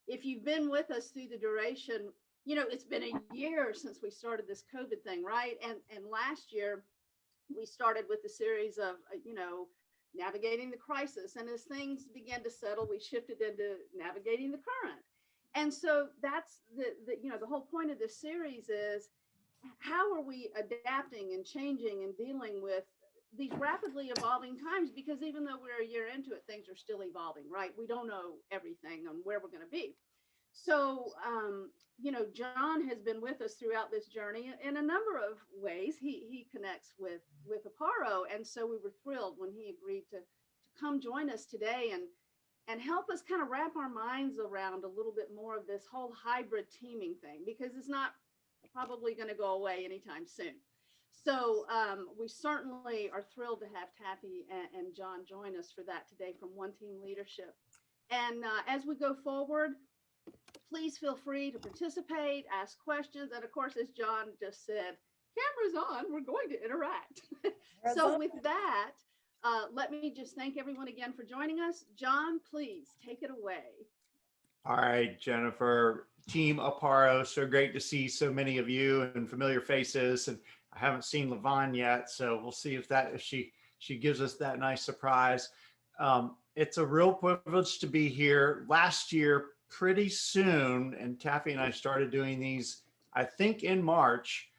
if you've been with us through the duration, it's been a year since we started this COVID thing, right? And last year we started with a series of, navigating the crisis. And as things began to settle, we shifted into navigating the current. And so that's the whole point of this series is how are we adapting and changing and dealing with these rapidly evolving times? Because even though we're a year into it, things are still evolving, right? We don't know everything on where we're going to be. So, John has been with us throughout this journey in a number of ways. He connects with Apparo, and so we were thrilled when he agreed to come join us today and help us kind of wrap our minds around a little bit more of this whole hybrid teaming thing, because it's not probably going to go away anytime soon. So we certainly are thrilled to have Taffy and John join us for that today from One Team Leadership. And as we go forward, please feel free to participate, ask questions. And of course, as John just said, cameras on, we're going to interact. So with that, let me just thank everyone again for joining us. John, please take it away. All right, Jennifer, Team Apparo, so great to see so many of you and familiar faces. And I haven't seen Levon yet, so we'll see if she gives us that nice surprise. It's a real privilege to be here. Last year, pretty soon, and Taffy and I started doing these, I think in March.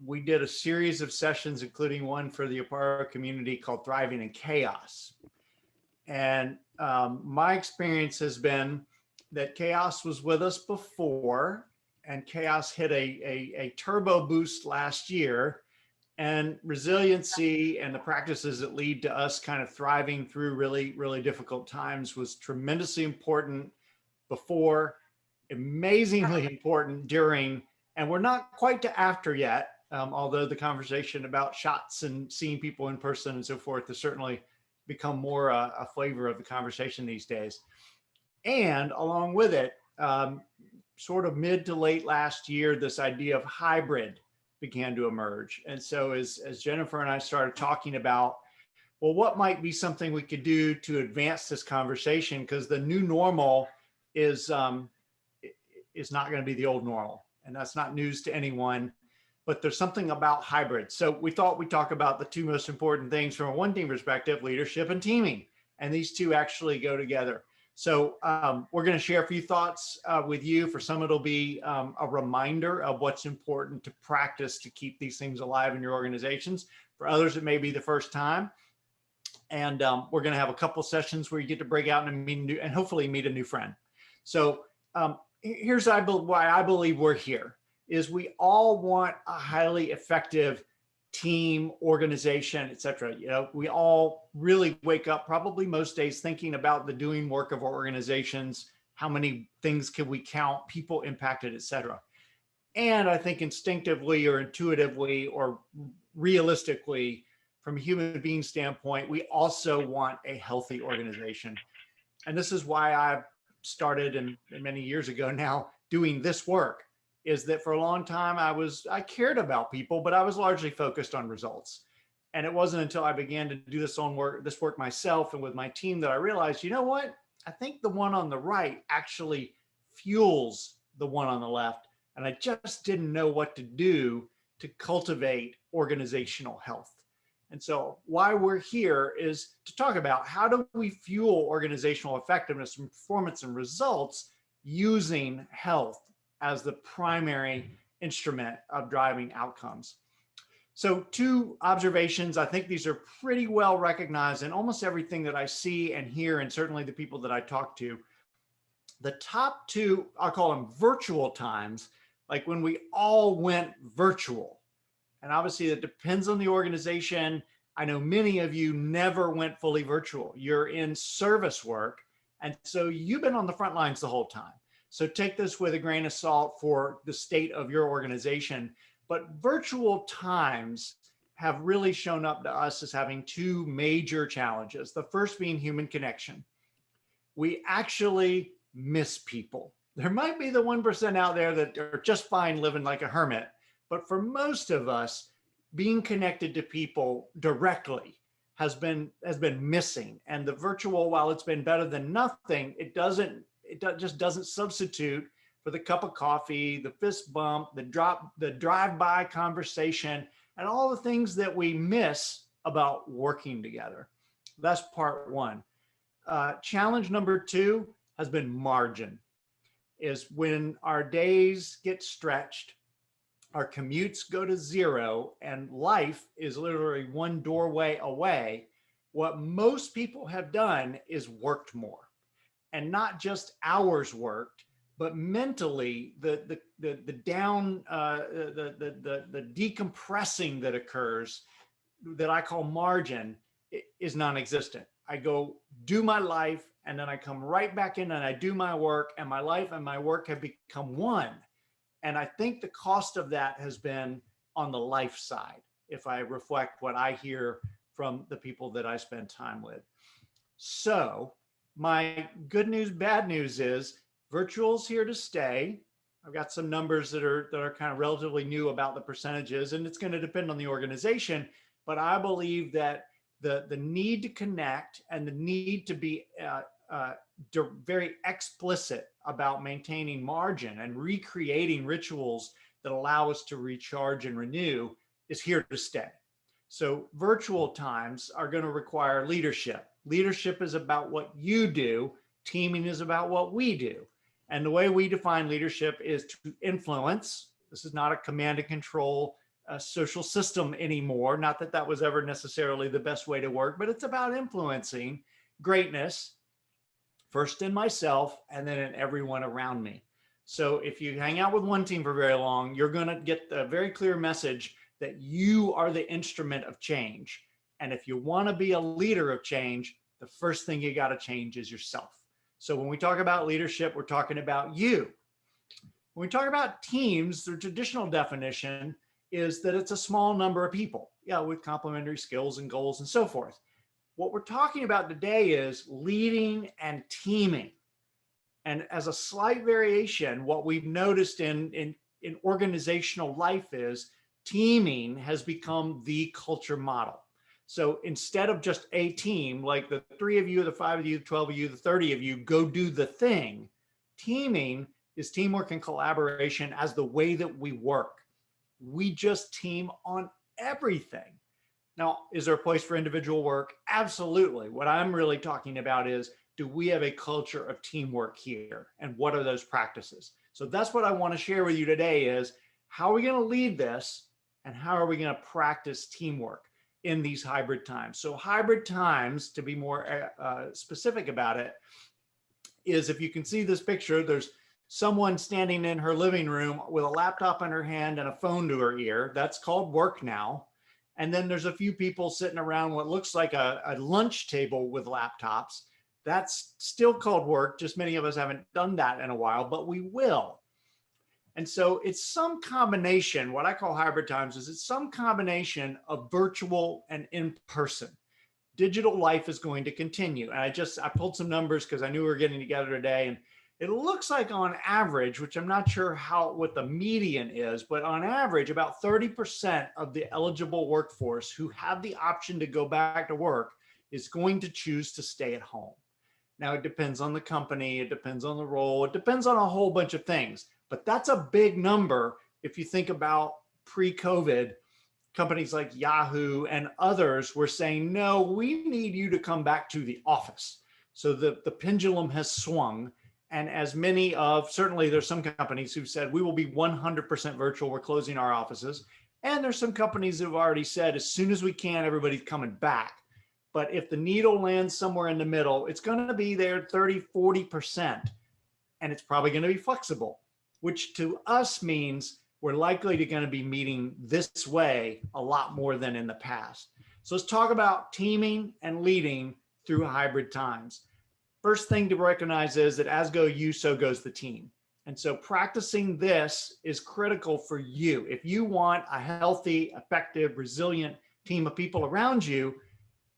We did a series of sessions, including one for the Apparo community called Thriving in Chaos. And my experience has been that chaos was with us before, and chaos hit a turbo boost last year, and resiliency and the practices that lead to us kind of thriving through really, really difficult times was tremendously important before, amazingly important during, and we're not quite to after yet, although the conversation about shots and seeing people in person and so forth has certainly become more a flavor of the conversation these days. And along with it, sort of mid to late last year, this idea of hybrid began to emerge. And so as Jennifer and I started talking about, well, what might be something we could do to advance this conversation? Because the new normal is not going to be the old normal. And that's not news to anyone, but there's something about hybrid. So we thought we'd talk about the two most important things from a one team perspective, leadership and teaming. And these two actually go together. So we're going to share a few thoughts with you. For some, it'll be a reminder of what's important to practice to keep these things alive in your organizations. For others, it may be the first time. And we're going to have a couple sessions where you get to break out and meet and hopefully meet a new friend. So here's why I believe we're here, is we all want a highly effective team, organization, et cetera. We all really wake up probably most days thinking about the doing work of our organizations. How many things can we count, people impacted, et cetera. And I think instinctively or intuitively or realistically, from a human being standpoint, we also want a healthy organization. And this is why I started, and many years ago now, doing this work. Is that for a long time I cared about people, but I was largely focused on results. And it wasn't until I began to do this work myself and with my team that I realized, you know what? I think the one on the right actually fuels the one on the left. And I just didn't know what to do to cultivate organizational health. And so why we're here is to talk about how do we fuel organizational effectiveness and performance and results using health as the primary instrument of driving outcomes. So two observations, I think these are pretty well recognized in almost everything that I see and hear, and certainly the people that I talk to. The top two, I'll call them virtual times, like when we all went virtual. And obviously it depends on the organization. I know many of you never went fully virtual. You're in service work. And so you've been on the front lines the whole time. So take this with a grain of salt for the state of your organization. But virtual times have really shown up to us as having two major challenges. The first being human connection. We actually miss people. There might be the 1% out there that are just fine living like a hermit. But for most of us, being connected to people directly has been missing. And the virtual, while it's been better than nothing, it just doesn't substitute for the cup of coffee, the fist bump, the drive-by conversation, and all the things that we miss about working together. That's part one. Challenge number two has been margin. Is when our days get stretched, our commutes go to zero, and life is literally one doorway away. What most people have done is worked more, and not just hours worked, but mentally the decompressing that occurs, that I call margin, is non-existent. I go do my life, and then I come right back in and I do my work, and my life and my work have become one. And I think the cost of that has been on the life side, if I reflect what I hear from the people that I spend time with. So my good news, bad news is virtual's here to stay. I've got some numbers that are kind of relatively new about the percentages, and it's going to depend on the organization. But I believe that the need to connect and the need to be very explicit about maintaining margin and recreating rituals that allow us to recharge and renew is here to stay. So virtual times are going to require leadership. Leadership is about what you do. Teaming is about what we do. And the way we define leadership is to influence. This is not a command and control social system anymore. Not that that was ever necessarily the best way to work, but it's about influencing greatness, first in myself and then in everyone around me. So if you hang out with one team for very long, you're going to get a very clear message that you are the instrument of change. And if you want to be a leader of change, the first thing you got to change is yourself. So when we talk about leadership, we're talking about you. When we talk about teams, the traditional definition is that it's a small number of people, with complementary skills and goals and so forth. What we're talking about today is leading and teaming. And as a slight variation, what we've noticed in organizational life is teaming has become the culture model. So instead of just a team, like the 3 of you, the 5 of you, the 12 of you, the 30 of you, go do the thing, teaming is teamwork and collaboration as the way that we work. We just team on everything. Now, is there a place for individual work? Absolutely. What I'm really talking about is, do we have a culture of teamwork here? And what are those practices? So that's what I want to share with you today is, how are we going to lead this? And how are we going to practice teamwork in these hybrid times? So hybrid times, to be more specific about it, is if you can see this picture, there's someone standing in her living room with a laptop in her hand and a phone to her ear. That's called work now. And then there's a few people sitting around what looks like a lunch table with laptops. That's still called work. Just many of us haven't done that in a while, but we will. And so it's some combination. What I call hybrid times is it's some combination of virtual and in-person. Digital life is going to continue. And I pulled some numbers because I knew we were getting together today, and it looks like on average, which I'm not sure what the median is, but on average, about 30% of the eligible workforce who have the option to go back to work is going to choose to stay at home. Now, it depends on the company, it depends on the role, it depends on a whole bunch of things, but that's a big number. If you think about pre-COVID, companies like Yahoo and others were saying, no, we need you to come back to the office. So the pendulum has swung. And as certainly there's some companies who've said, we will be 100% virtual, we're closing our offices. And there's some companies that have already said, as soon as we can, everybody's coming back. But if the needle lands somewhere in the middle, it's going to be there 30, 40%. And it's probably going to be flexible, which to us means we're likely to going to be meeting this way a lot more than in the past. So let's talk about teaming and leading through hybrid times. First thing to recognize is that as go you, so goes the team. And so practicing this is critical for you. If you want a healthy, effective, resilient team of people around you,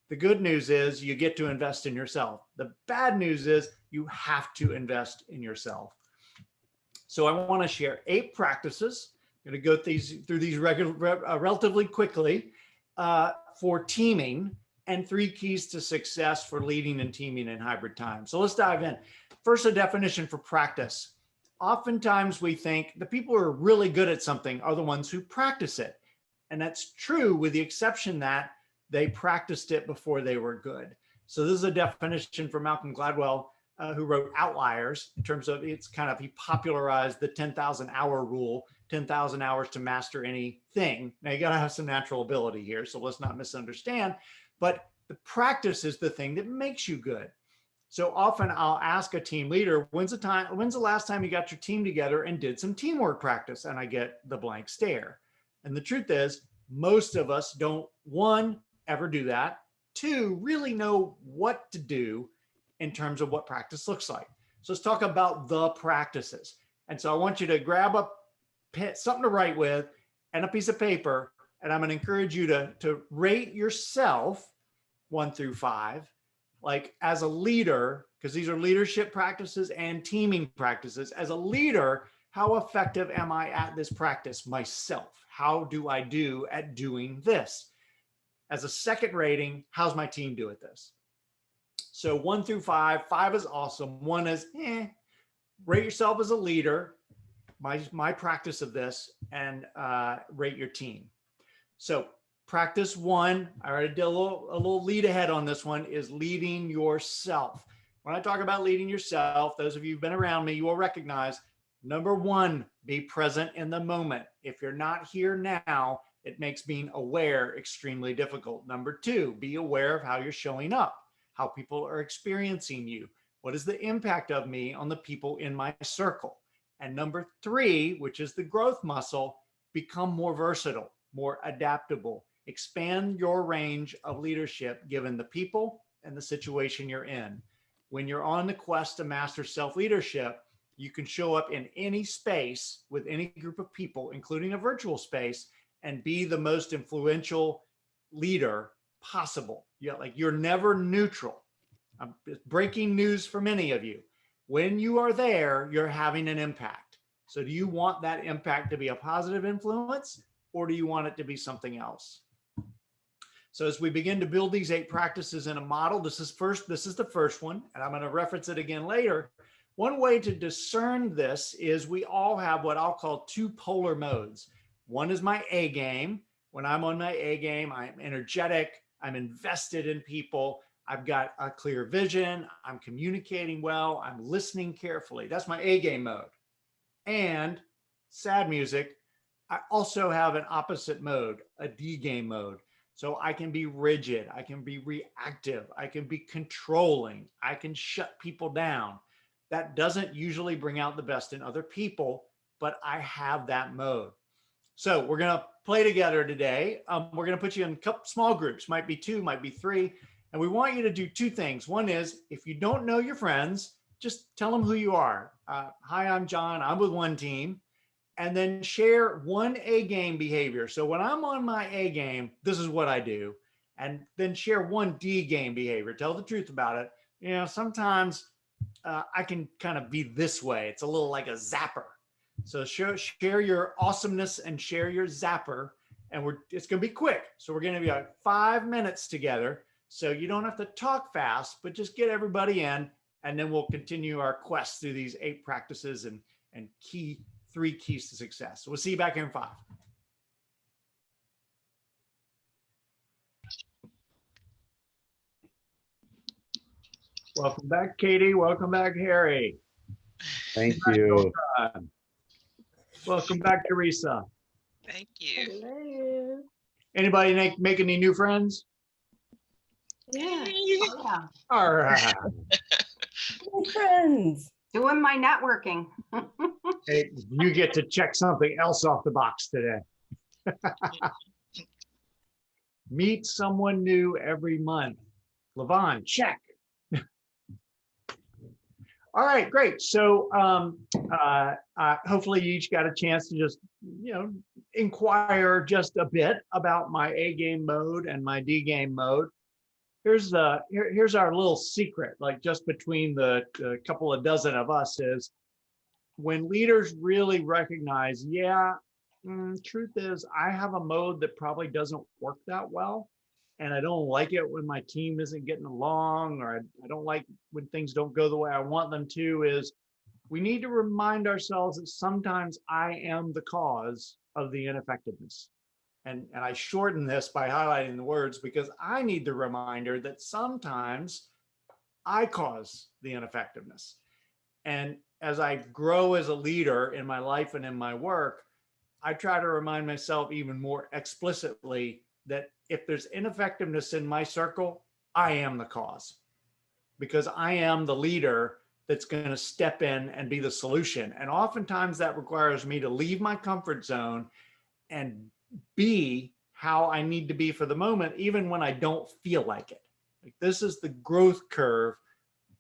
the good news is you get to invest in yourself. The bad news is you have to invest in yourself. So I want to share 8 practices. I'm going to go through these relatively quickly for teaming. and 3 keys to success for leading and teaming in hybrid times. So let's dive in. First, a definition for practice. Oftentimes we think the people who are really good at something are the ones who practice it. And that's true with the exception that they practiced it before they were good. So this is a definition from Malcolm Gladwell, who wrote Outliers, in terms of he popularized the 10,000 hour rule, 10,000 hours to master anything. Now you got to have some natural ability here, so let's not misunderstand, but the practice is the thing that makes you good. So often I'll ask a team leader, when's the last time you got your team together and did some teamwork practice? And I get the blank stare. And the truth is, most of us don't, one, ever do that, two, really know what to do in terms of what practice looks like. So let's talk about the practices. And so I want you to grab something to write with and a piece of paper, and I'm going to encourage you to rate yourself 1 through 5, like as a leader, because these are leadership practices and teaming practices. As a leader, how effective am I at this practice myself? How do I do at doing this? As a second rating, how's my team do at this? So 1 through 5, 5 is awesome. 1 is, rate yourself as a leader, my practice of this, and rate your team. So practice 1, I already did a little lead ahead on this one, is leading yourself. When I talk about leading yourself, those of you who've been around me, you will recognize, number 1, be present in the moment. If you're not here now, it makes being aware extremely difficult. Number 2, be aware of how you're showing up, how people are experiencing you. What is the impact of me on the people in my circle? And number 3, which is the growth muscle, become more versatile, more adaptable. Expand your range of leadership given the people and the situation you're in. When you're on the quest to master self-leadership, you can show up in any space with any group of people, including a virtual space, and be the most influential leader possible. You're never neutral. Breaking news for many of you. When you are there, you're having an impact. So do you want that impact to be a positive influence, or do you want it to be something else? So as we begin to build these 8 practices in a model, this is the first one, and I'm going to reference it again later. One way to discern this is we all have what I'll call 2 polar modes. One is my A game. When I'm on my A game, I'm energetic, I'm invested in people, I've got a clear vision, I'm communicating well, I'm listening carefully. That's my A game mode. And sad music, I also have an opposite mode, a D game mode. So I can be rigid, I can be reactive, I can be controlling, I can shut people down. That doesn't usually bring out the best in other people, but I have that mode. So we're going to play together today. We're going to put you in small groups, might be 2, might be 3. And we want you to do 2 things. One is, if you don't know your friends, just tell them who you are. Hi, I'm John. I'm with one team. And then share one A game behavior. So when I'm on my A game, this is what I do. And then share one D game behavior. Tell the truth about it. Sometimes I can kind of be this way. It's a little like a zapper. So share your awesomeness and share your zapper, and it's going to be quick. So we're going to be like 5 minutes together. So you don't have to talk fast, but just get everybody in, and then we'll continue our quest through these 8 practices and 3 keys to success. So we'll see you back here in 5. Welcome back, Katie. Welcome back, Harry. Thank you. Welcome back, Teresa. Thank you. Hello. Anybody make any new friends? Yeah. Oh, yeah. All right. Hey, friends. Doing my networking. Hey, you get to check something else off the box today. Meet someone new every month. Levon, check. All right, great. So hopefully you each got a chance to just, inquire just a bit about my A game mode and my D game mode. Here's our little secret, like just between the couple of dozen of us, is when leaders really recognize, truth is I have a mode that probably doesn't work that well. and I don't like it when my team isn't getting along, or I don't like when things don't go the way I want them to, is we need to remind ourselves that sometimes I am the cause of the ineffectiveness. And I shorten this by highlighting the words because I need the reminder that sometimes I cause the ineffectiveness. And as I grow as a leader in my life and in my work, I try to remind myself even more explicitly that if there's ineffectiveness in my circle, I am the cause because I am the leader that's going to step in and be the solution. And oftentimes that requires me to leave my comfort zone and be how I need to be for the moment, even when I don't feel like it. Like, this is the growth curve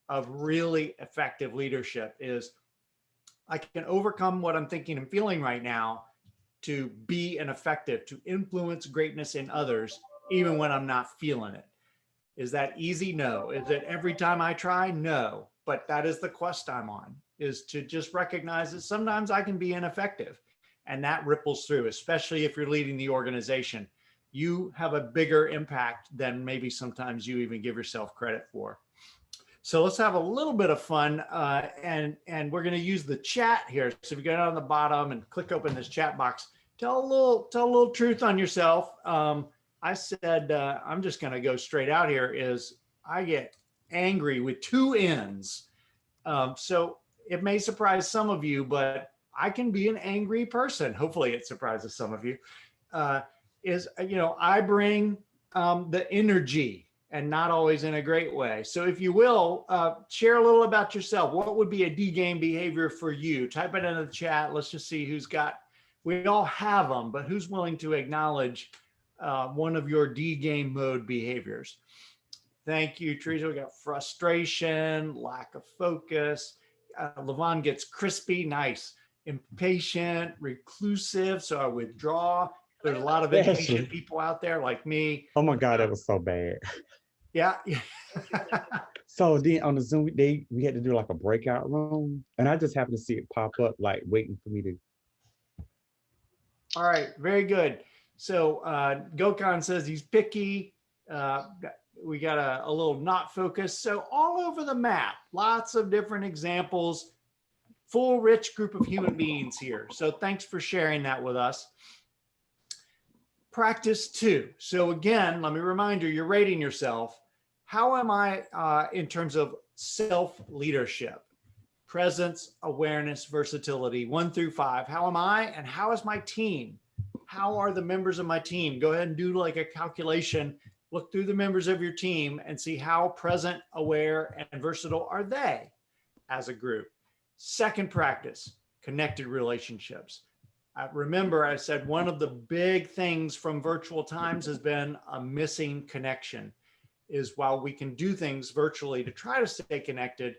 of really effective leadership, is I can overcome what I'm thinking and feeling right now to be an effective, to influence greatness in others, even when I'm not feeling it. Is that easy? No. Is it every time I try? No. But that is the quest I'm on, is to just recognize that sometimes I can be ineffective, and that ripples through, especially if you're leading the organization. You have a bigger impact than maybe sometimes you even give yourself credit for. So let's have a little bit of fun, and we're going to use the chat here. So if you go down the bottom and click open this chat box, tell a little truth on yourself. I said I'm just going to go straight out here. Is I get angry with two N's. So it may surprise some of you, but I can be an angry person. Hopefully, it surprises some of you. I bring the energy, and not always in a great way. So if you will, share a little about yourself. What would be a D game behavior for you? Type it into the chat. Let's just see who's got, we all have them, but who's willing to acknowledge one of your D game mode behaviors? Thank you, Teresa. We got frustration, lack of focus. Levon gets crispy, nice. Impatient, reclusive, so I withdraw. There's a lot of impatient people out there like me. Oh my God, that was so bad. Yeah. So then on the Zoom, we had to do like a breakout room, and I just happened to see it pop up, like waiting for me to. All right, very good. So Gokhan says he's picky. We got a little not focused. So all over the map, lots of different examples, full rich group of human beings here. So thanks for sharing that with us. Practice 2. So again, let me remind you, you're rating yourself. How am I in terms of self-leadership? Presence, awareness, versatility, 1 through 5. How am I, and how is my team? How are the members of my team? Go ahead and do like a calculation. Look through the members of your team and see how present, aware, and versatile are they as a group. Second practice, connected relationships. Remember, I said one of the big things from virtual times has been a missing connection. Is while we can do things virtually to try to stay connected,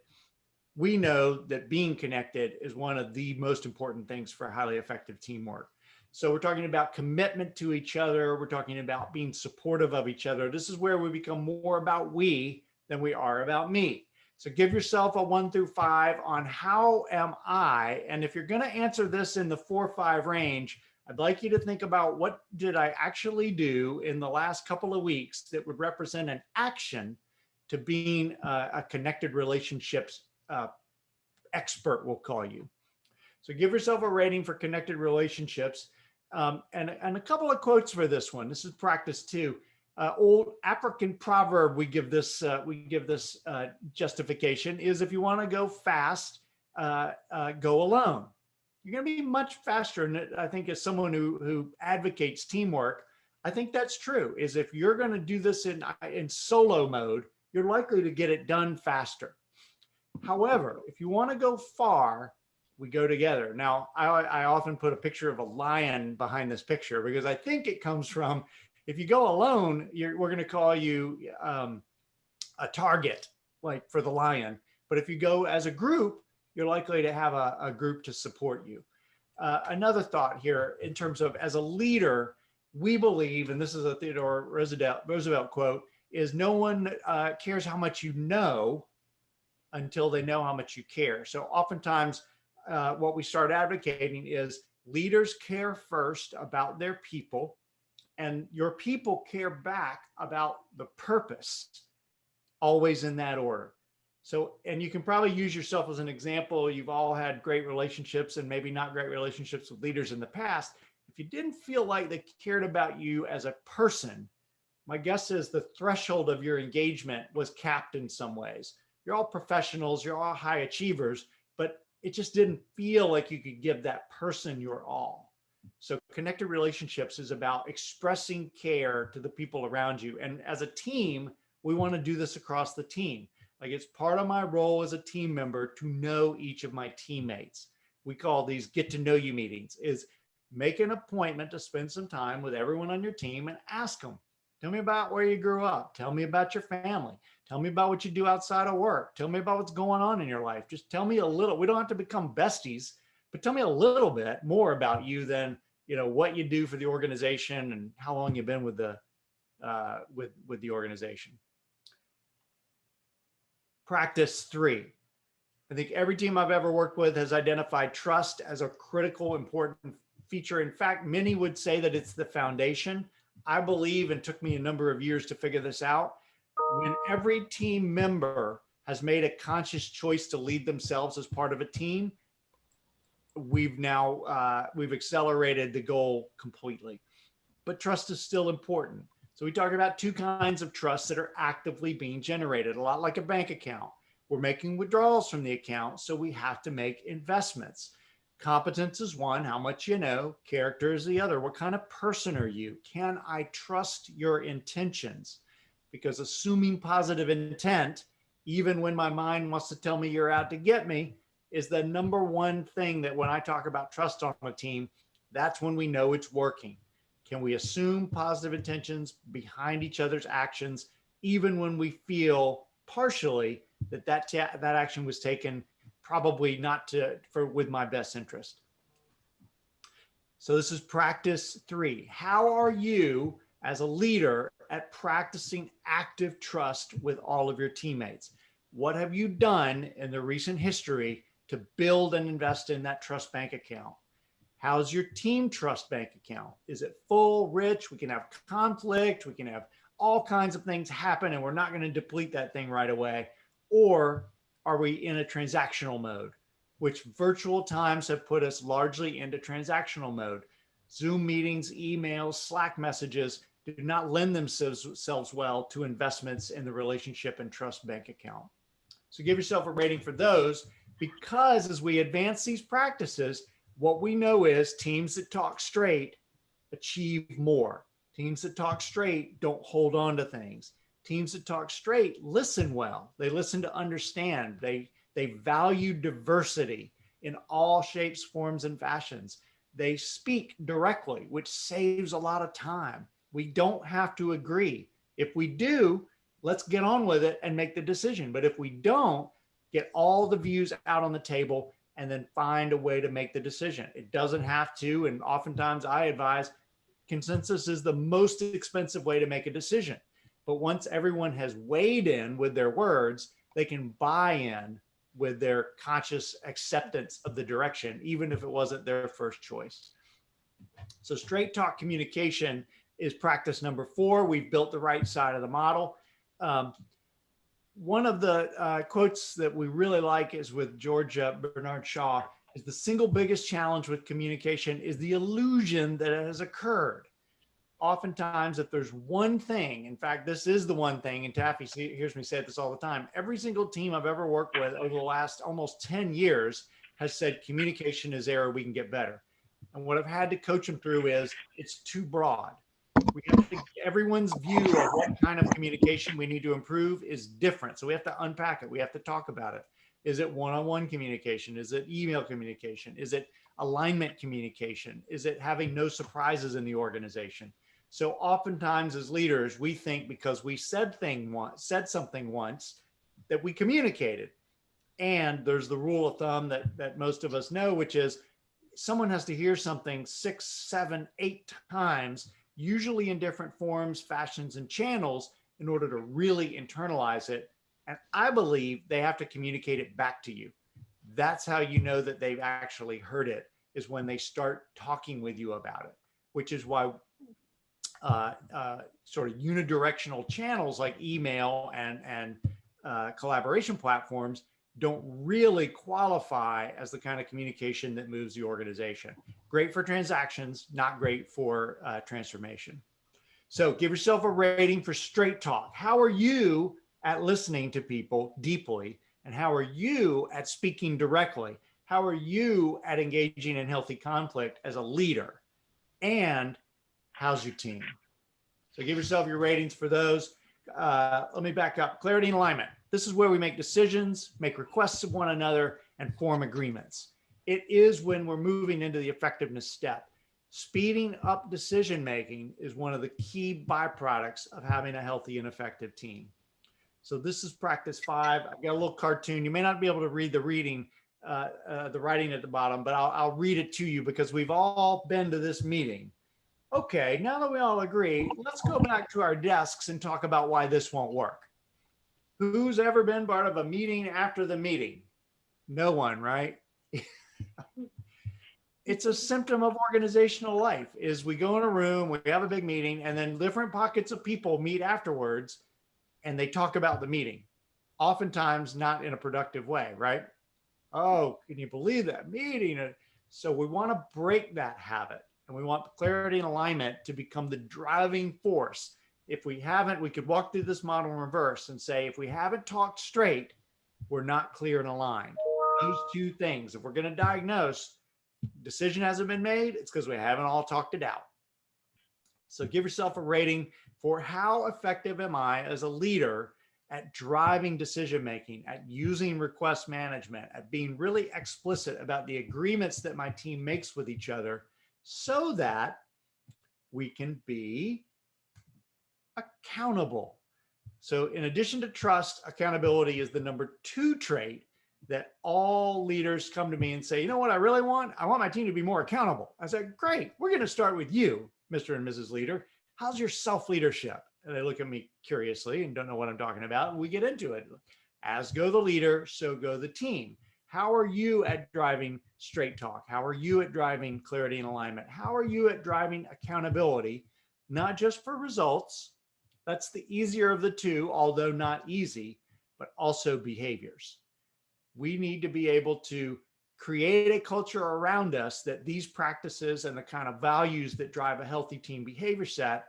we know that being connected is one of the most important things for highly effective teamwork. So we're talking about commitment to each other. We're talking about being supportive of each other. This is where we become more about we than we are about me. So give yourself a 1 through 5 on how am I? And if you're going to answer this in the 4-5 range, I'd like you to think about what did I actually do in the last couple of weeks that would represent an action to being a connected relationships expert, we'll call you. So give yourself a rating for connected relationships. And a couple of quotes for this one. This is practice 2. Old African proverb we give this justification is, if you want to go fast, go alone. You're going to be much faster. And I think as someone who advocates teamwork, I think that's true, is if you're going to do this in solo mode, you're likely to get it done faster. However, if you want to go far, we go together. Now, I often put a picture of a lion behind this picture because I think it comes from, if you go alone, we're going to call you a target, like for the lion. But if you go as a group, you're likely to have a group to support you. Another thought here in terms of as a leader, we believe, and this is a Theodore Roosevelt quote, is no one cares how much you know until they know how much you care. So oftentimes what we start advocating is leaders care first about their people, and your people care back about the purpose, always in that order. So, and you can probably use yourself as an example. You've all had great relationships and maybe not great relationships with leaders in the past. If you didn't feel like they cared about you as a person, my guess is the threshold of your engagement was capped in some ways. You're all professionals, you're all high achievers, but it just didn't feel like you could give that person your all. So connected relationships is about expressing care to the people around you. And as a team, we want to do this across the team. Like, it's part of my role as a team member to know each of my teammates. We call these get to know you meetings. Is make an appointment to spend some time with everyone on your team and ask them, tell me about where you grew up. Tell me about your family. Tell me about what you do outside of work. Tell me about what's going on in your life. Just tell me a little. We don't have to become besties, but tell me a little bit more about you than, what you do for the organization and how long you've been with the organization. Practice 3. I think every team I've ever worked with has identified trust as a critical, important feature. In fact, many would say that it's the foundation. I believe, and took me a number of years to figure this out, when every team member has made a conscious choice to lead themselves as part of a team, we've accelerated the goal completely. But trust is still important. So we talk about 2 kinds of trust that are actively being generated, a lot like a bank account. We're making withdrawals from the account, so we have to make investments. Competence is one, how much you know. Character is the other. What kind of person are you? Can I trust your intentions? Because assuming positive intent, even when my mind wants to tell me you're out to get me, is the number one thing that when I talk about trust on a team, that's when we know it's working. Can we assume positive intentions behind each other's actions, even when we feel partially that action was taken probably not with my best interest? So this is practice 3. How are you as a leader at practicing active trust with all of your teammates? What have you done in the recent history to build and invest in that trust bank account? How's your team trust bank account? Is it full, rich? We can have conflict. We can have all kinds of things happen, and we're not going to deplete that thing right away. Or are we in a transactional mode, which virtual times have put us largely into transactional mode? Zoom meetings, emails, Slack messages do not lend themselves well to investments in the relationship and trust bank account. So give yourself a rating for those, because as we advance these practices, what we know is teams that talk straight achieve more. Teams that talk straight don't hold on to things. Teams that talk straight listen well. They listen to understand. They value diversity in all shapes, forms, and fashions. They speak directly, which saves a lot of time. We don't have to agree. If we do, let's get on with it and make the decision. But if we don't, get all the views out on the table and then find a way to make the decision. It doesn't have to, and oftentimes I advise consensus is the most expensive way to make a decision. But once everyone has weighed in with their words, they can buy in with their conscious acceptance of the direction, even if it wasn't their first choice. So straight talk communication is practice number 4. We've built the right side of the model. One of the quotes that we really like is with George Bernard Shaw, is the single biggest challenge with communication is the illusion that it has occurred. Oftentimes, if there's one thing, in fact, this is the one thing, and Taffy hears me say this all the time, every single team I've ever worked with over the last almost 10 years has said communication is there, we can get better. And what I've had to coach them through is it's too broad. We have to, everyone's view of what kind of communication we need to improve is different. So we have to unpack it. We have to talk about it. Is it one-on-one communication? Is it email communication? Is it alignment communication? Is it having no surprises in the organization? So oftentimes as leaders, we think because we said something once that we communicated. And there's the rule of thumb that most of us know, which is someone has to hear something 6, 7, 8 times, usually in different forms, fashions, and channels in order to really internalize it. And I believe they have to communicate it back to you. That's how you know that they've actually heard it, is when they start talking with you about it, which is why sort of unidirectional channels like email and collaboration platforms don't really qualify as the kind of communication that moves the organization. Great for transactions, not great for transformation. So give yourself a rating for straight talk. How are you at listening to people deeply? And how are you at speaking directly? How are you at engaging in healthy conflict as a leader? And how's your team? So give yourself your ratings for those. Let me back up. Clarity and alignment. This is where we make decisions, make requests of one another, and form agreements. It is when we're moving into the effectiveness step. Speeding up decision making is one of the key byproducts of having a healthy and effective team. So this is practice 5. I've got a little cartoon. You may not be able to read the writing at the bottom, but I'll read it to you because we've all been to this meeting. Okay, now that we all agree, let's go back to our desks and talk about why this won't work. Who's ever been part of a meeting after the meeting? No one, right? It's a symptom of organizational life is we go in a room, we have a big meeting, and then different pockets of people meet afterwards and they talk about the meeting, oftentimes not in a productive way, right? Oh, can you believe that meeting? So we want to break that habit and we want clarity and alignment to become the driving force. If we haven't, we could walk through this model in reverse and say, if we haven't talked straight, we're not clear and aligned. Those two things, if we're going to diagnose, decision hasn't been made, it's because we haven't all talked it out. So give yourself a rating for how effective am I as a leader at driving decision-making, at using request management, at being really explicit about the agreements that my team makes with each other so that we can be accountable. So in addition to trust, accountability is the number 2 trait that all leaders come to me and say, you know what I really want? I want my team to be more accountable. I said, great, we're going to start with you, Mr. and Mrs. Leader. How's your self-leadership? And they look at me curiously and don't know what I'm talking about. And we get into it. As go the leader, so go the team. How are you at driving straight talk? How are you at driving clarity and alignment? How are you at driving accountability, not just for results? That's the easier of the two, although not easy, but also behaviors. We need to be able to create a culture around us that these practices and the kind of values that drive a healthy team behavior set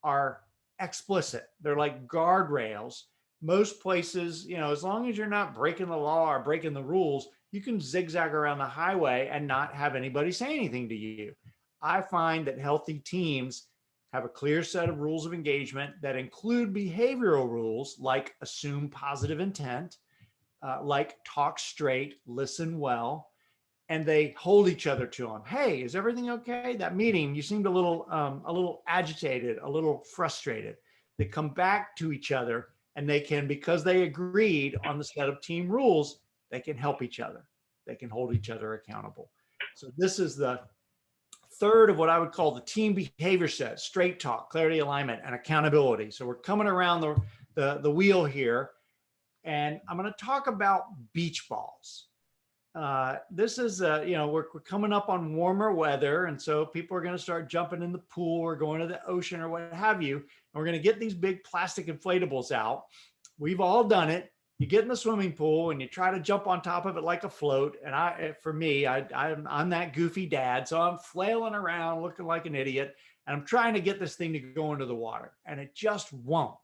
are explicit. They're like guardrails. Most places, you know, as long as you're not breaking the law or breaking the rules, you can zigzag around the highway and not have anybody say anything to you. I find that healthy teams have a clear set of rules of engagement that include behavioral rules like assume positive intent, like talk straight, listen well, and they hold each other to them. Hey, is everything okay? That meeting, you seemed a little agitated, a little frustrated. They come back to each other and they can, because they agreed on the set of team rules, they can help each other. They can hold each other accountable. So this is the 3rd of what I would call the team behavior set: straight talk, clarity, alignment, and accountability. So we're coming around the wheel here. And I'm going to talk about beach balls. This is, we're coming up on warmer weather. And so people are going to start jumping in the pool or going to the ocean or what have you. And we're going to get these big plastic inflatables out. We've all done it. You get in the swimming pool and you try to jump on top of it like a float. And I'm that goofy dad. So I'm flailing around looking like an idiot. And I'm trying to get this thing to go into the water. And it just won't.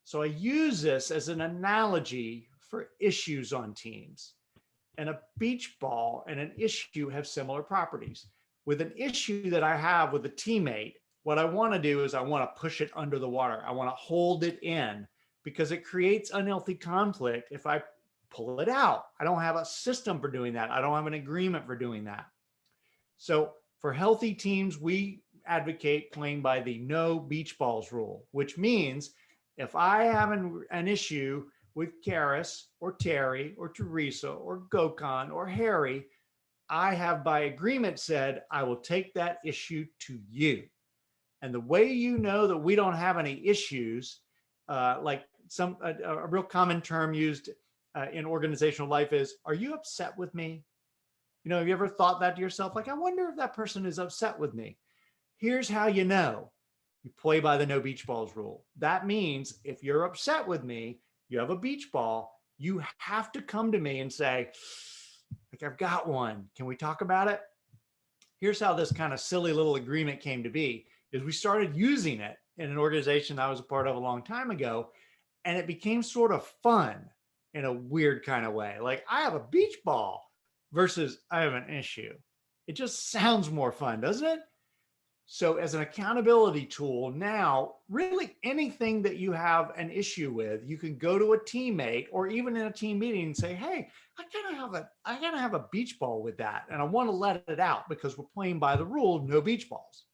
So I use this as an analogy for issues on teams. And a beach ball and an issue have similar properties. With an issue that I have with a teammate, what I want to do is I want to push it under the water. I want to hold it in because it creates unhealthy conflict if I pull it out. I don't have a system for doing that. I don't have an agreement for doing that. So for healthy teams, we advocate playing by the no beach balls rule, which means if I have an issue with Karis or Terry or Teresa or Gokhan or Harry, I have by agreement said, I will take that issue to you. And the way you know that we don't have any issues, like a real common term used in organizational life is, are you upset with me? You know, have you ever thought that to yourself? Like, I wonder if that person is upset with me. Here's how you know. You play by the no beach balls rule. That means if you're upset with me, you have a beach ball, you have to come to me and say, like, I've got one. Can we talk about it? Here's how this kind of silly little agreement came to be, is we started using it in an organization I was a part of a long time ago. And it became sort of fun in a weird kind of way. Like, I have a beach ball versus I have an issue. It just sounds more fun, doesn't it? So as an accountability tool, now really anything that you have an issue with, you can go to a teammate or even in a team meeting and say, hey, I gotta have a beach ball with that. And I want to let it out because we're playing by the rule, no beach balls.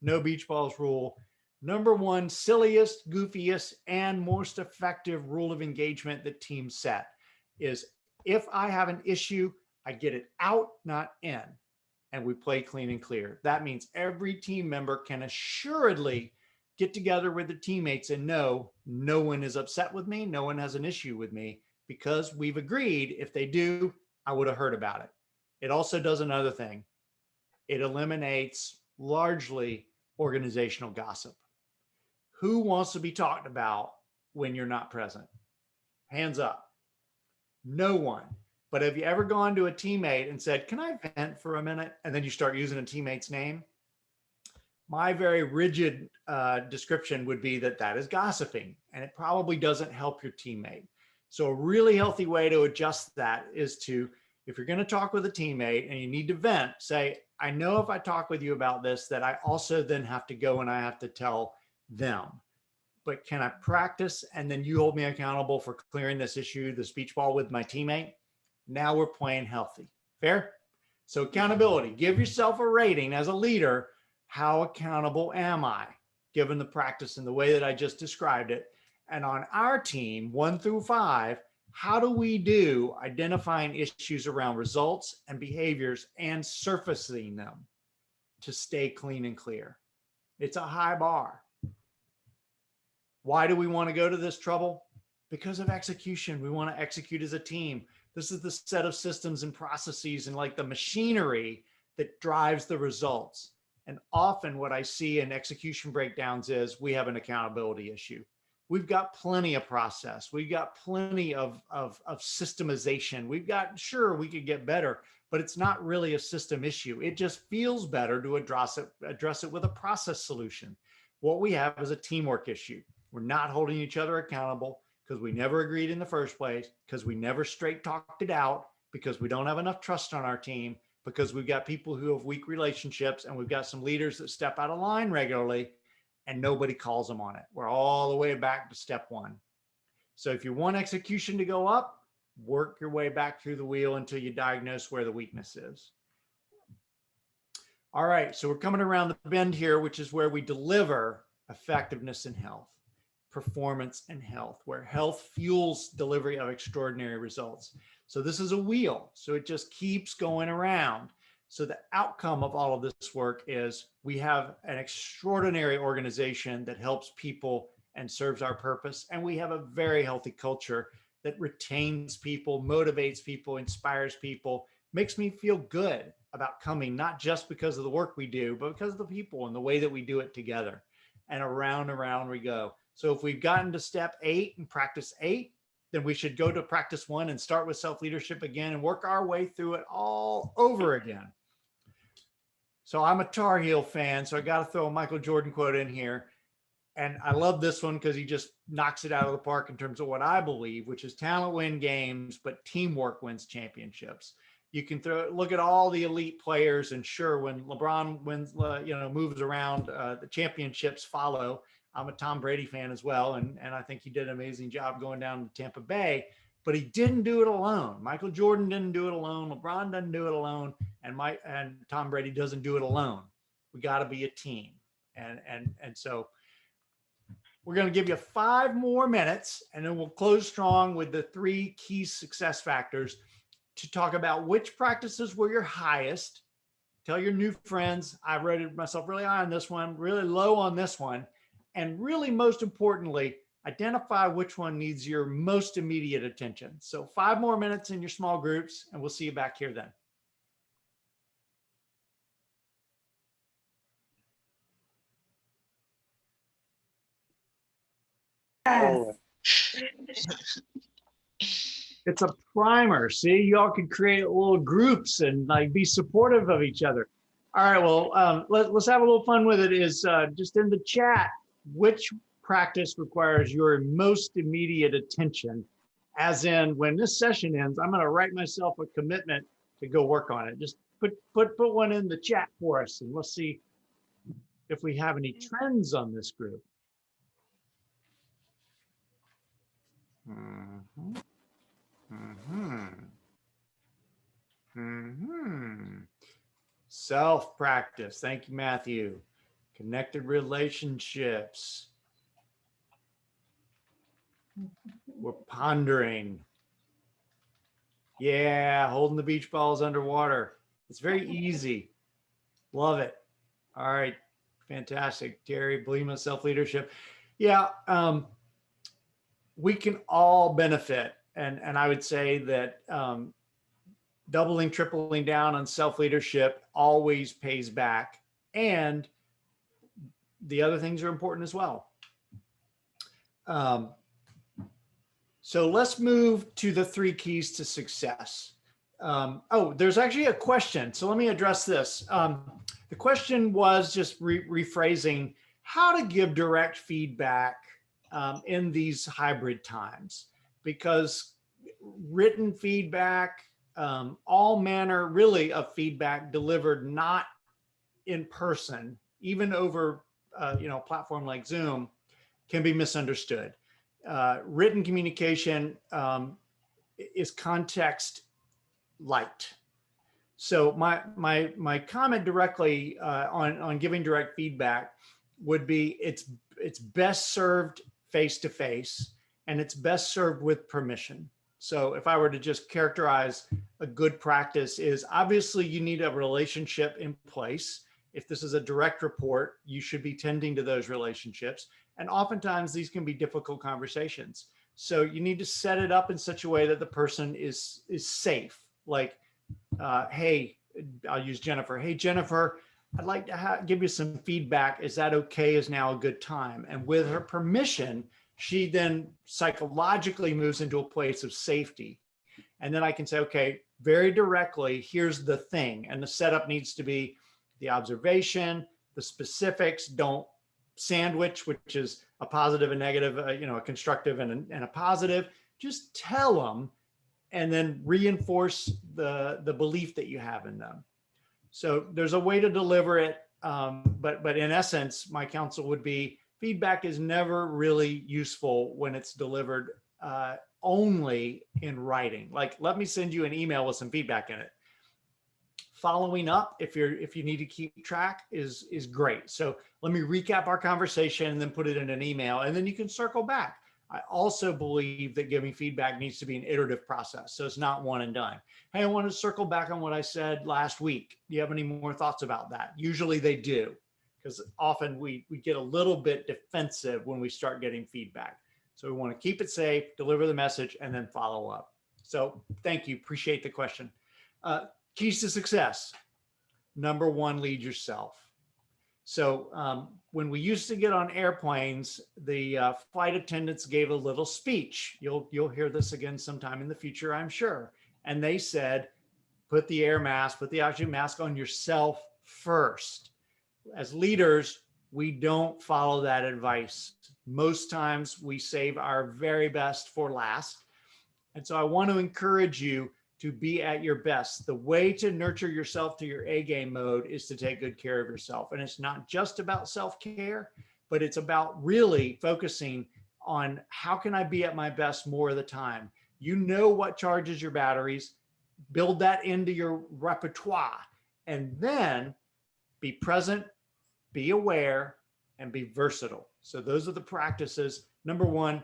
No beach balls rule. Number one, silliest, goofiest, and most effective rule of engagement that teams set is if I have an issue, I get it out, not in. And we play clean and clear. That means every team member can assuredly get together with their teammates and know no one is upset with me, no one has an issue with me, because we've agreed if they do, I would have heard about it. It also does another thing. It eliminates largely organizational gossip. Who wants to be talked about when you're not present? Hands up. No one. But have you ever gone to a teammate and said, can I vent for a minute? And then you start using a teammate's name? My very rigid description would be that that is gossiping, and it probably doesn't help your teammate. So a really healthy way to adjust that is to, if you're going to talk with a teammate and you need to vent, say, I know if I talk with you about this, that I also then have to go and I have to tell them. But can I practice and then you hold me accountable for clearing this issue, the speech ball with my teammate? Now we're playing healthy. Fair? So accountability, give yourself a rating as a leader. How accountable am I, given the practice and the way that I just described it? And on our team, 1 through 5, how do we do identifying issues around results and behaviors and surfacing them to stay clean and clear? It's a high bar. Why do we want to go to this trouble? Because of execution. We want to execute as a team. This is the set of systems and processes and like the machinery that drives the results. And often what I see in execution breakdowns is we have an accountability issue. We've got plenty of process. We've got plenty of systemization. We've got, sure, we could get better, but it's not really a system issue. It just feels better to address it with a process solution. What we have is a teamwork issue. We're not holding each other accountable because we never agreed in the first place, because we never straight talked it out, because we don't have enough trust on our team, because we've got people who have weak relationships, and we've got some leaders that step out of line regularly and nobody calls them on it. We're all the way back to step 1. So if you want execution to go up, work your way back through the wheel until you diagnose where the weakness is. All right, so we're coming around the bend here, which is where we deliver effectiveness and health, performance and health, where health fuels delivery of extraordinary results. So this is a wheel, so it just keeps going around. So the outcome of all of this work is we have an extraordinary organization that helps people and serves our purpose. And we have a very healthy culture that retains people, motivates people, inspires people, makes me feel good about coming, not just because of the work we do, but because of the people and the way that we do it together. And around and around we go. So if we've gotten to step 8 and practice 8, then we should go to practice 1 and start with self-leadership again and work our way through it all over again. So I'm a Tar Heel fan, so I got to throw a Michael Jordan quote in here. And I love this one because he just knocks it out of the park in terms of what I believe, which is talent wins games, but teamwork wins championships. You can look at all the elite players, and sure, when LeBron wins, moves around, the championships follow. I'm a Tom Brady fan as well, and I think he did an amazing job going down to Tampa Bay, but he didn't do it alone. Michael Jordan didn't do it alone. LeBron doesn't do it alone, and Tom Brady doesn't do it alone. We got to be a team, and so we're going to give you 5 more minutes, and then we'll close strong with the 3 key success factors to talk about which practices were your highest. Tell your new friends, I rated myself really high on this one, really low on this one. And really, most importantly, identify which one needs your most immediate attention. So 5 more minutes in your small groups, and we'll see you back here then. Yes. It's a primer. See, y'all can create little groups and like be supportive of each other. All right, well, let's have a little fun with it. Is just in the chat, which practice requires your most immediate attention? As in, when this session ends, I'm going to write myself a commitment to go work on it. Just put one in the chat for us, and let's see if we have any trends on this group. Mm-hmm. Mm-hmm. Mm-hmm. Self-practice. Thank you, Matthew. Connected relationships. We're pondering. Yeah, holding the beach balls underwater. It's very easy. Love it. All right. Fantastic. Terry, believe in self-leadership. Yeah, we can all benefit. And I would say that doubling, tripling down on self-leadership always pays back. And the other things are important as well. So let's move to the 3 keys to success. Oh, there's actually a question. So let me address this. The question was just rephrasing how to give direct feedback in these hybrid times, because written feedback, all manner really of feedback delivered not in person, even over a platform like Zoom, can be misunderstood. Written communication is context light. So my comment directly on giving direct feedback would be it's best served face to face, and it's best served with permission. So if I were to just characterize a good practice, is obviously you need a relationship in place. If this is a direct report, you should be tending to those relationships. And oftentimes these can be difficult conversations. So you need to set it up in such a way that the person is safe. Like, hey, I'll use Jennifer. Hey, Jennifer, I'd like to give you some feedback. Is that okay? Is now a good time? And with her permission, she then psychologically moves into a place of safety. And then I can say, okay, very directly, here's the thing. And the setup needs to be the observation, the specifics. Don't sandwich, which is a positive and negative, a constructive and a positive. Just tell them, and then reinforce the belief that you have in them. So there's a way to deliver it, but in essence, my counsel would be feedback is never really useful when it's delivered only in writing. Like, let me send you an email with some feedback in it. Following up, if you need to keep track, is great. So let me recap our conversation and then put it in an email, and then you can circle back. I also believe that giving feedback needs to be an iterative process. So it's not one and done. Hey, I want to circle back on what I said last week. Do you have any more thoughts about that? Usually they do, because often we get a little bit defensive when we start getting feedback. So we want to keep it safe, deliver the message, and then follow up. So thank you. Appreciate the question. Keys to success. Number 1, lead yourself. So when we used to get on airplanes, the flight attendants gave a little speech. You'll hear this again sometime in the future, I'm sure. And they said, put the air mask, put the oxygen mask on yourself first. As leaders, we don't follow that advice. Most times we save our very best for last. And so I want to encourage you to be at your best. The way to nurture yourself to your A game mode is to take good care of yourself. And it's not just about self-care, but it's about really focusing on how can I be at my best more of the time. You know what charges your batteries, build that into your repertoire, and then be present, be aware, and be versatile. So those are the practices. Number 1,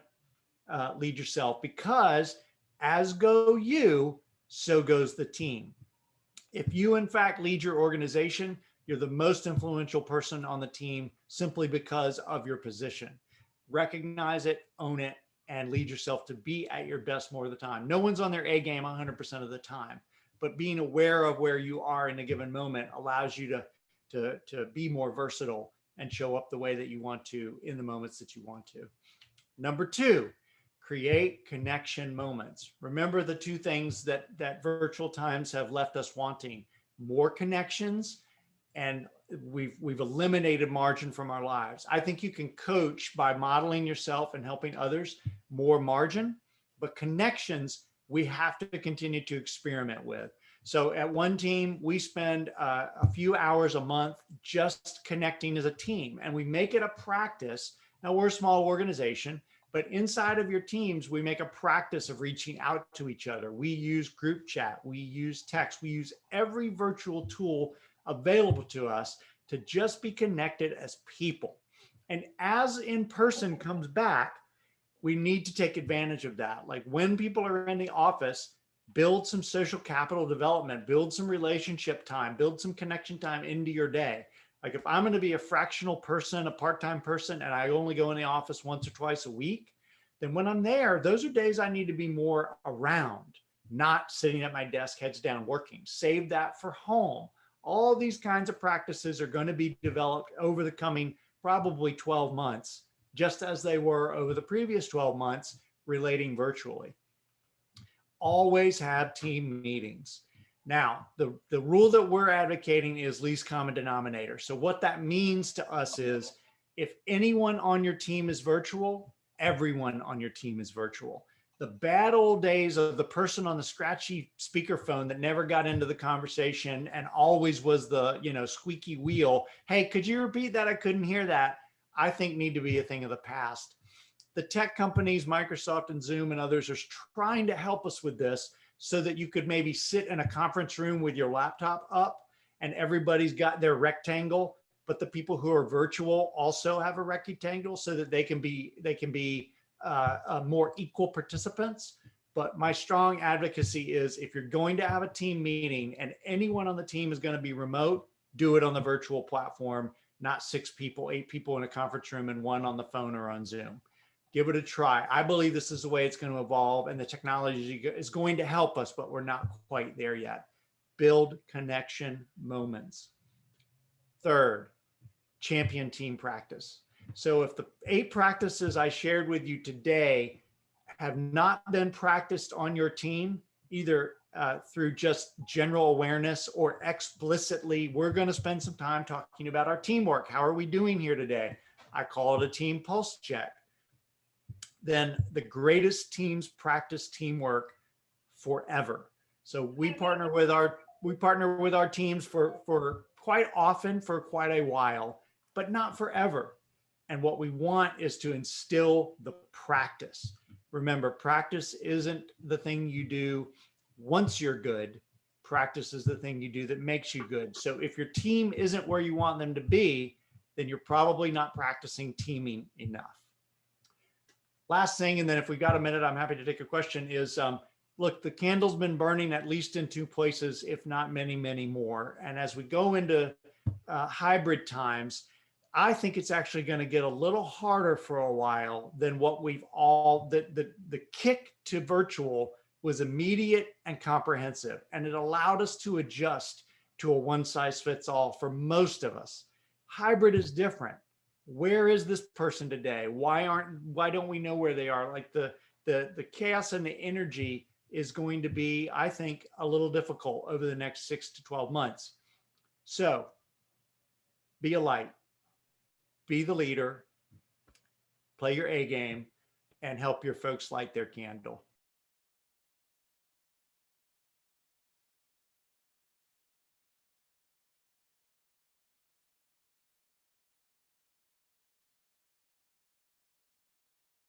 lead yourself, because as go you, so goes the team. If you, in fact, lead your organization, you're the most influential person on the team simply because of your position. Recognize it, own it, and lead yourself to be at your best more of the time. No one's on their A game 100% of the time, but being aware of where you are in a given moment allows you to be more versatile and show up the way that you want to in the moments that you want to. Number two, create connection moments. Remember the two things that virtual times have left us wanting: more connections, and we've eliminated margin from our lives. I think you can coach by modeling yourself and helping others more margin, but connections we have to continue to experiment with. So at one team, we spend a few hours a month just connecting as a team, and we make it a practice. Now, we're a small organization, but inside of your teams, we make a practice of reaching out to each other. We use group chat, we use text, we use every virtual tool available to us to just be connected as people. And as in person comes back, we need to take advantage of that. Like when people are in the office, build some social capital development, build some relationship time, build some connection time into your day. Like if I'm going to be a fractional person, a part-time person, and I only go in the office once or twice a week, then when I'm there, those are days I need to be more around, not sitting at my desk, heads down, working. Save that for home. All these kinds of practices are going to be developed over the coming probably 12 months, just as they were over the previous 12 months relating virtually. Always have team meetings. Now, the rule that we're advocating is least common denominator. So what that means to us is if anyone on your team is virtual, everyone on your team is virtual. The bad old days of the person on the scratchy speakerphone that never got into the conversation and always was the, squeaky wheel. Hey, could you repeat that? I couldn't hear that. I think need to be a thing of the past. The tech companies, Microsoft and Zoom and others, are trying to help us with this so that you could maybe sit in a conference room with your laptop up and everybody's got their rectangle, but the people who are virtual also have a rectangle so that they can be more equal participants. But my strong advocacy is if you're going to have a team meeting and anyone on the team is going to be remote, do it on the virtual platform, not 6 people, 8 people in a conference room and 1 on the phone or on Zoom. Give it a try. I believe this is the way it's going to evolve and the technology is going to help us, but we're not quite there yet. Build connection moments. Third, champion team practice. So if the 8 practices I shared with you today have not been practiced on your team, either through just general awareness or explicitly, we're going to spend some time talking about our teamwork. How are we doing here today? I call it a team pulse check. Then the greatest teams practice teamwork forever. So we partner with our teams for quite often, for quite a while, but not forever. And what we want is to instill the practice. Remember, practice isn't the thing you do once you're good. Practice is the thing you do that makes you good. So if your team isn't where you want them to be, then you're probably not practicing teaming enough. Last thing, and then if we got a minute, I'm happy to take a question, is look, the candle's been burning at least in 2 places, if not many, many more. And as we go into hybrid times, I think it's actually going to get a little harder for a while than what we've all, the kick to virtual was immediate and comprehensive, and it allowed us to adjust to a one size fits all for most of us. Hybrid is different. Where is this person today? Why don't we know where they are? Like the chaos and the energy is going to be, I think, a little difficult over the next 6 to 12 months. So be a light, be the leader, play your A game, and help your folks light their candle.